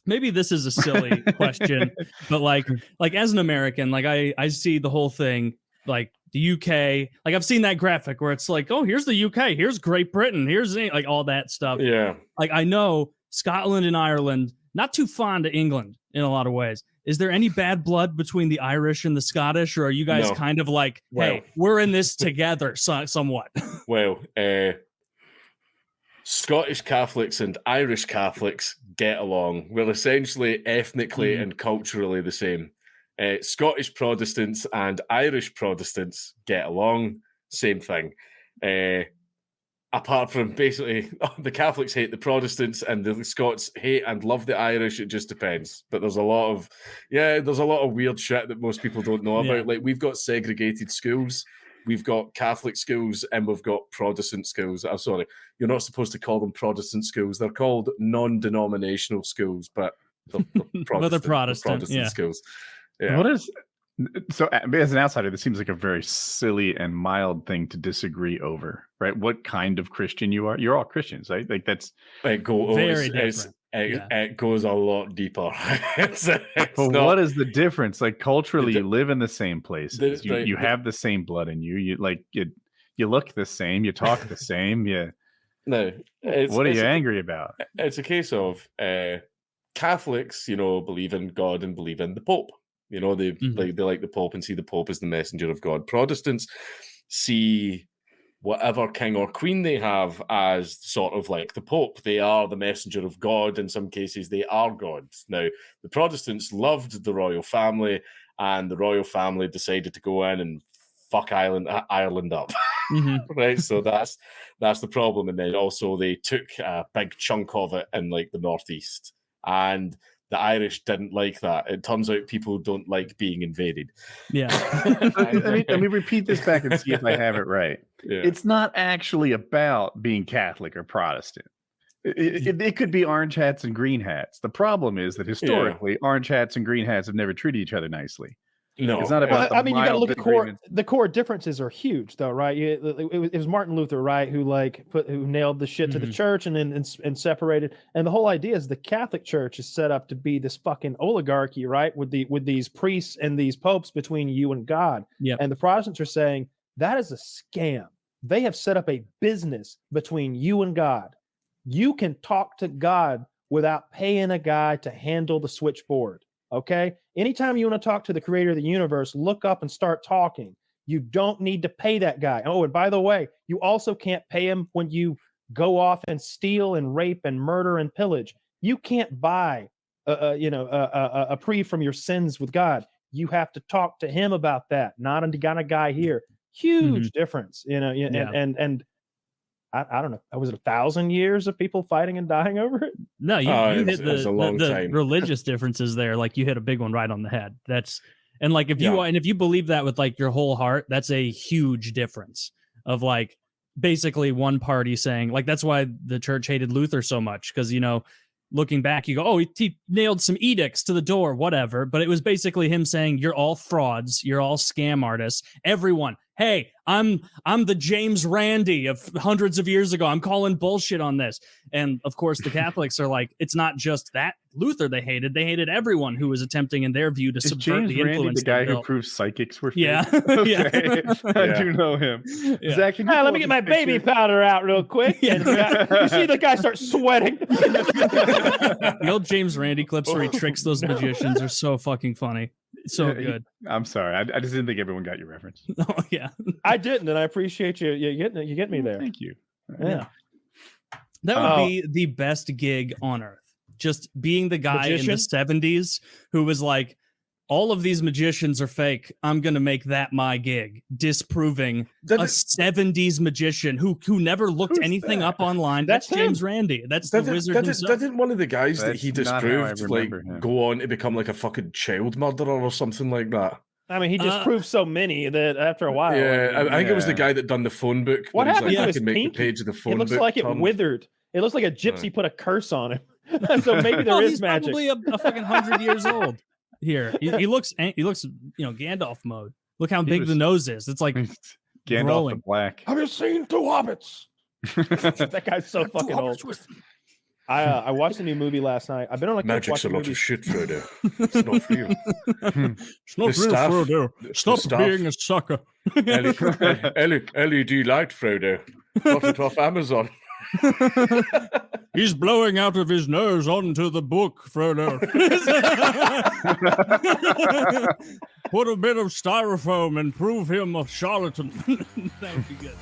maybe this is a silly question, but like as an American, like I see the whole thing, like the UK, like I've seen that graphic where it's like, oh, here's the UK, here's Great Britain, here's like all that stuff. Yeah. Like I know Scotland and Ireland, not too fond of England in a lot of ways. Is there any bad blood between the Irish and the Scottish, or are you guys kind of like, hey, we're in this together somewhat? Well, Scottish Catholics and Irish Catholics get along. We're essentially ethnically and culturally the same. Scottish Protestants and Irish Protestants get along. Same thing. Apart from basically the Catholics hate the Protestants and the Scots hate and love the Irish. It just depends. But there's a lot of weird shit that most people don't know about. Like we've got segregated schools. We've got Catholic schools and we've got Protestant schools. I'm sorry, you're not supposed to call them Protestant schools. They're called non-denominational schools, but they're Protestant schools. Yeah. What is so? As an outsider, this seems like a very silly and mild thing to disagree over, right? What kind of Christian you are? You're all Christians, right? Like that's very different. It goes a lot deeper. What is the difference? Like culturally, you live in the same places. You have the same blood in you. You look the same. You talk the same. No. What are you angry about? It's a case of Catholics, believe in God and believe in the Pope. They like the Pope and see the Pope as the messenger of God. Protestants see whatever king or queen they have as sort of like the Pope. They are the messenger of God. In some cases, they are God. Now, the Protestants loved the royal family, and the royal family decided to go in and fuck Ireland up. Right? So that's the problem. And then also they took a big chunk of it in like the northeast. And the Irish didn't like that. It turns out people don't like being invaded. Yeah. Let me repeat this back and see if I have it right. Yeah. It's not actually about being Catholic or Protestant. It could be orange hats and green hats. The problem is that historically, orange hats and green hats have never treated each other nicely. No, it's not about. You got to look at the core differences are huge, though, right? It was Martin Luther, right, who nailed the shit to the church and separated. And the whole idea is the Catholic Church is set up to be this fucking oligarchy, right, with these priests and these popes between you and God. Yeah. And the Protestants are saying that is a scam. They have set up a business between you and God. You can talk to God without paying a guy to handle the switchboard. Okay. Anytime you want to talk to the creator of the universe, look up and start talking. You don't need to pay that guy. Oh, and by the way, you also can't pay him when you go off and steal and rape and murder and pillage. You can't buy, a pre from your sins with God. You have to talk to him about that. Not a guy here. Huge difference, and I don't know. Was it 1,000 years of people fighting and dying over it? No, you hit the religious differences there. Like you hit a big one right on the head. If you believe that with like your whole heart, that's a huge difference of like basically one party saying like, that's why the church hated Luther so much. Cause looking back, you go, oh, he nailed some edicts to the door, whatever. But it was basically him saying, you're all frauds. You're all scam artists. Everyone. Hey, I'm the James Randi of hundreds of years ago. I'm calling bullshit on this. And of course, the Catholics are like, it's not just that Luther they hated. They hated everyone who was attempting, in their view, to subvert James the influence. Randy, the guy who proved psychics were fake? Yeah. Okay. I do know him. Yeah. Zach, let me get my baby powder out real quick. And you see the guy start sweating. The old James Randi clips where he tricks those magicians are so fucking funny. So good. I'm sorry. I just didn't think everyone got your reference. Oh yeah, I didn't, and I appreciate you. You get me there. Thank you. Yeah, that would be the best gig on earth. Just being the guy in the 70s who was like, all of these magicians are fake. I'm going to make that my gig. Disproving a 70s magician who never looked anything up online. That's James Randi. That's the wizard himself. Didn't one of the guys that he disproved go on to become like a fucking child murderer or something like that? I mean, he disproved so many that after a while. Yeah, I think it was the guy that done the phone book. What happened to his make pinky? The page of the phone book. It looks like it withered. It looks like a gypsy put a curse on him. So maybe there is magic. He's probably a fucking 100 years old. Here, he looks, Gandalf mode. Look how big the nose is. It's like Gandalf the Black. Have you seen two hobbits? That guy's so fucking old. I watched a new movie last night. I've been on a Magic's a lot of shit, Frodo. It's not real. It's not real, Frodo. Stop being a sucker. LED light, Frodo. Got it off Amazon. He's blowing out of his nose onto the book, Frodo. Put a bit of styrofoam and prove him a charlatan. Thank you, guys.